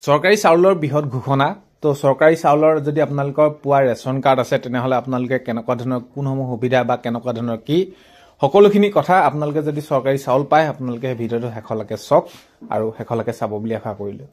চৰকাৰী চাউলৰ বৃহৎ ঘোষণা তো চৰকাৰী চাউলৰ যদি আপোনালোকৰ পুৱা ৰেচন কাৰ্ড আছে তেনেহলে আপোনালোকে কেনেকুৱা ধৰণৰ কোনসমূহ সুবিধা বা কেনেকুৱা ধৰণৰ কি সকলোখিনি কথা আপোনালোকে যদি চৰকাৰী চাউল পায় আপোনালোকে ভিডিওটো হেখলকে চক আৰু হেখলকে চাব বুলি আশা কৰিলো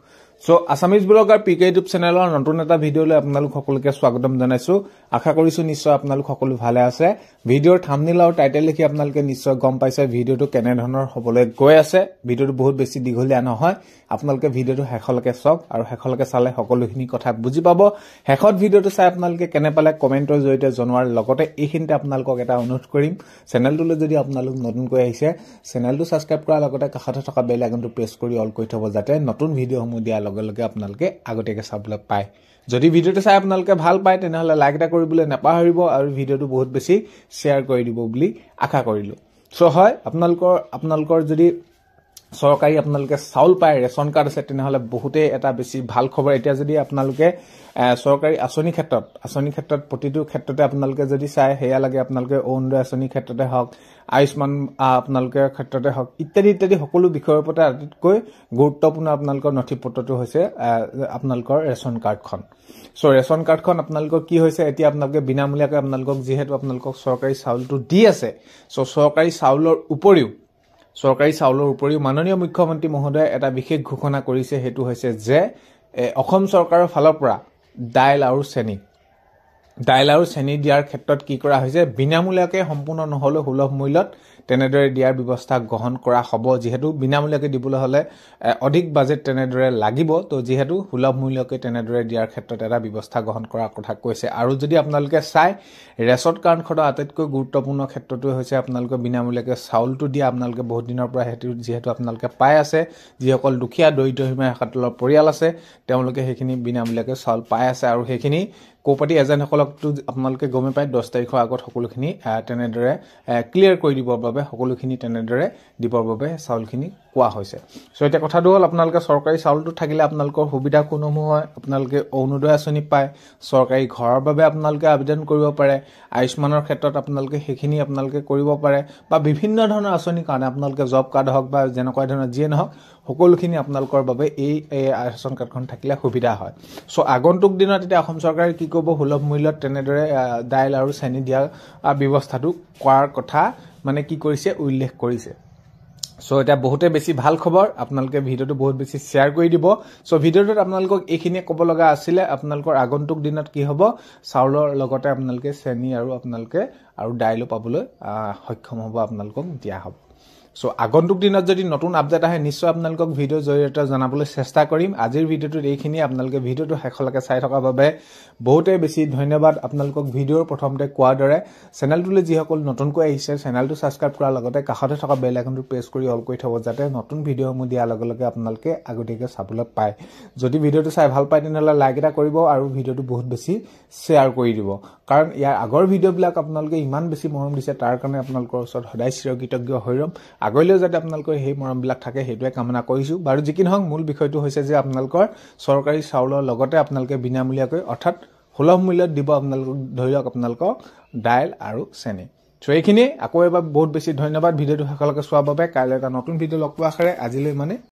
সো আসামিজ ব্লগাৰ পিকে ইউটিউব চেনেলৰ নতুন এটা ভিডিওলৈ আপোনালোক সকলোকে স্বাগতম জনাইছো আশা কৰিছো নিশ্চয় আপোনালোক সকলো ভালে আছে ভিডিওৰ থাম্বনেল আৰু টাইটেল লিখি আপোনালোকে নিশ্চয় গম পাইছে ভিডিওটো কেনে ধৰণৰ হ'বলৈ গৈ আছে ভিডিওটো বহুত বেছি দীঘলীয়া নহয় আপোনালোকে ভিডিওটো হেখলকে চক আৰু হেখলকে চালে সকলোখিনি কথা বুজি পাব হেখত ভিডিওটো চাই আপোনালোকে কেনে পালে কমেন্টৰ জৰিয়তে জনোৱাৰ লগতে এইখিনিতে আপোনালোকক এটা অনুৰোধ কৰিম চেনেলটোলৈ যদি আপোনালোক নতুনকৈ আহিছে চেনেলটো সাবস্ক্ৰাইব কৰাৰ লগতে কাষতে থকা বেল আইকনটো প্ৰেছ কৰি অল কৰি থব যাতে নতুন ভিডিওসমূহ দিয়া লগে লগে আপোনালোকে আগতীয়াকৈ চাবলৈ পায় যদি ভিডিওটো চাই আপোনালোকে ভাল পায় তেনেহলে লাইক এটা কৰিবলৈ নাপাহৰিব আৰু ভিডিওটো বহুত বেছি শেয়াৰ কৰি দিব বুলি আশা কৰিলো সো হয় আপোনালোকৰ যদি চৰকাৰী আপোনালোকে চাউল পায় ৰেচন কাৰ্ড আছে তেনেহলে বহুতে এটা বেছি ভাল খবৰ এতিয়া যদি আপোনালোকে চৰকাৰী আঁচনি ক্ষেত্ৰত প্ৰতিটো ক্ষেত্ৰতে আপোনালোকে যদি চাই হেয়া লাগে আপোনালোকে অৰুণোদয় আঁচনি ক্ষেত্ৰতে হওক আয়ুষ্মান আপোনালোকে ক্ষেত্ৰতে হওক ইত্যাদি সকলো বিষয়ৰ ওপৰত আটাইতকৈ গুৰুত্বপূৰ্ণ আপোনালোকৰ নথিপত্ৰটো হৈছে আপোনালোকৰ ৰেচন কাৰ্ডখন সো ৰেচন কাৰ্ডখন আপোনালোকৰ কি হৈছে এতিয়া আপোনালোকে বিনামূলীয়াকৈ আপোনালোকক যিহেতু আপোনালোকক চৰকাৰী চাউলটো দি আছে সো চৰকাৰী চাউলৰ উপৰিও মাননীয় মুখ্যমন্ত্ৰী মহোদয়ে এটা বিশেষ ঘোষণা কৰিছে হেতু হৈছে যে অসম চৰকাৰৰ ফালৰ পৰা দাইল আৰু চেনি দিয়াৰ ক্ষেত্ৰত কি কৰা হৈছে বিনামূলীয়াকৈ সম্পূৰ্ণ নহলে সুলভ মূল্যত তেনেদৰে দিয়াৰ ব্যৱস্থা গ্ৰহণ কৰা হ'ব যেহেতু বিনামূলীয়াকৈ দিবলৈ হলে অধিক বাজেট তেনেদৰে লাগিব তো যেহেতু সুলভ মূল্যকৈ তেনেদৰে দিয়াৰ ক্ষেত্ৰত এটা ব্যৱস্থা গ্ৰহণ কৰাৰ কথা কৈছে আৰু যদি আপোনালোকে চাই ৰেচন কাৰ্ডখনৰ আটাইতকৈ গুৰুত্বপূৰ্ণ ক্ষেত্ৰটো হৈছে আপোনালোকে বিনামূলীয়াকৈ চাউলটো দিয়া আপোনালোকে বহুত দিনৰ পৰা যেহেতু আপোনালোকে পাই আছে যিসকল দুখীয়া দৰিদ্ৰ সীমা ৰেখাতলৰ পৰিয়াল আছে তেওঁলোকে সেইখিনি বিনামূলীয়াকৈ চাউল পাই আছে আৰু সেইখিনি কোপাটি এজেণ্টসকলকটো আপোনালোকে গমে পায় 10 তাৰিখৰ আগত সকলোখিনি তেনেদৰে ক্লিয়াৰ কৰি দিবৰ বাবে সকলোখিনি তেনেদৰে দিবৰ বাবে চাউলখিনি কোৱা হৈছে সো এটা কথাটো হ'ল আপোনালোকে চৰকাৰী চাউলটো থাকিলে আপোনালোকৰ সুবিধা কোনসমূহ হয় আপোনালোকে অৰুণোদয় আঁচনি পায় চৰকাৰী ঘৰৰ বাবে আপোনালোকে আবেদন কৰিব পাৰে আয়ুষ্মানৰ ক্ষেত্ৰত আপোনালোকে সেইখিনি আপোনালোকে কৰিব পাৰে বা বিভিন্ন ধৰণৰ আঁচনিৰ কাৰণে আপোনালোকে জব কাৰ্ড হওক বা যেনেকুৱা ধৰণৰ যিয়ে নহওক সকলোখিনি আপোনালোকৰ বাবে এই ৰেচন কাৰ্ডখন থাকিলে সুবিধা হয় সো আগন্তুক দিনত এতিয়া অসম চৰকাৰে কি কৰিব সুলভ মূল্যত তেনেদৰে দাইল আৰু চেনি দিয়া ব্যৱস্থাটো কৰাৰ কথা মানে কি কৰিছে উল্লেখ কৰিছে সো এটা বহুতে বেছি ভাল খবৰ আপোনালোকে ভিডিওটো বহুত বেছি শেয়াৰ কৰি দিব সো ভিডিওটোত আপোনালোকক এইখিনিয়ে ক'ব লগা আছিল আপোনালোকৰ আগন্তুক দিনত কি হ'ব চাউলৰ লগতে আপোনালোকে চেনি আৰু আপোনালোকে আৰু দাইলো পাবলৈ সক্ষম হ'ব আপোনালোকক দিয়া হ'ব সো আগন্তুক দিনত যদি নতুন আপডেট আহে নিশ্চয় আপোনালোকক ভিডিওৰ জৰিয়তে জনাবলৈ চেষ্টা কৰিম আজিৰ ভিডিওটোত এইখিনি আপোনালোকে ভিডিওটো হেখলকে চাই থকাৰ বাবে বহুতে বেছি ধন্যবাদ আপোনালোকক ভিডিওৰ প্ৰথমতে কোৱাৰ দৰে চেনেলটোলৈ যিসকল নতুনকৈ আহিছে চেনেলটো সাবস্ক্ৰাইব কৰাৰ লগতে কাষতে থকা বেল আইকনটো প্ৰেছ কৰি অল কৰি থব যাতে নতুন ভিডিওসমূহ দিয়াৰ লগে লগে আপোনালোকে আগতীয়াকৈ চাবলৈ পায় যদি ভিডিওটো চাই ভাল পায় তেনেহলে লাইক এটা কৰিব আৰু ভিডিওটো বহুত বেছি শেয়াৰ কৰি দিব কাৰণ ইয়াৰ আগৰ ভিডিওবিলাক আপোনালোকে ইমান বেছি মৰম দিছে তাৰ কাৰণে আপোনালোকৰ ওচৰত সদায় চিৰকৃতজ্ঞ হৈ ৰম আগলৈও যাতে আপোনালোকৰ সেই মৰমবিলাক থাকে হেতুৱে কামনা কৰিছো বাৰু যি কি নহওক মূল বিষয়টো হৈছে যে আপোনালোকৰ চৰকাৰী চাউলৰ লগতে আপোনালোকে বিনামূলীয়াকৈ অৰ্থাৎ সুলভ মূল্যত দিব আপোনালোকক ধৰি লওক আপোনালোকক দাইল আৰু চেনি সো এইখিনি আকৌ এবাৰ বহুত বেছি ধন্যবাদ ভিডিওটো হেখলকে চোৱাৰ বাবে কাইলৈ এটা নতুন ভিডিও লগ পোৱাৰ আশাৰে আজিলৈ মানে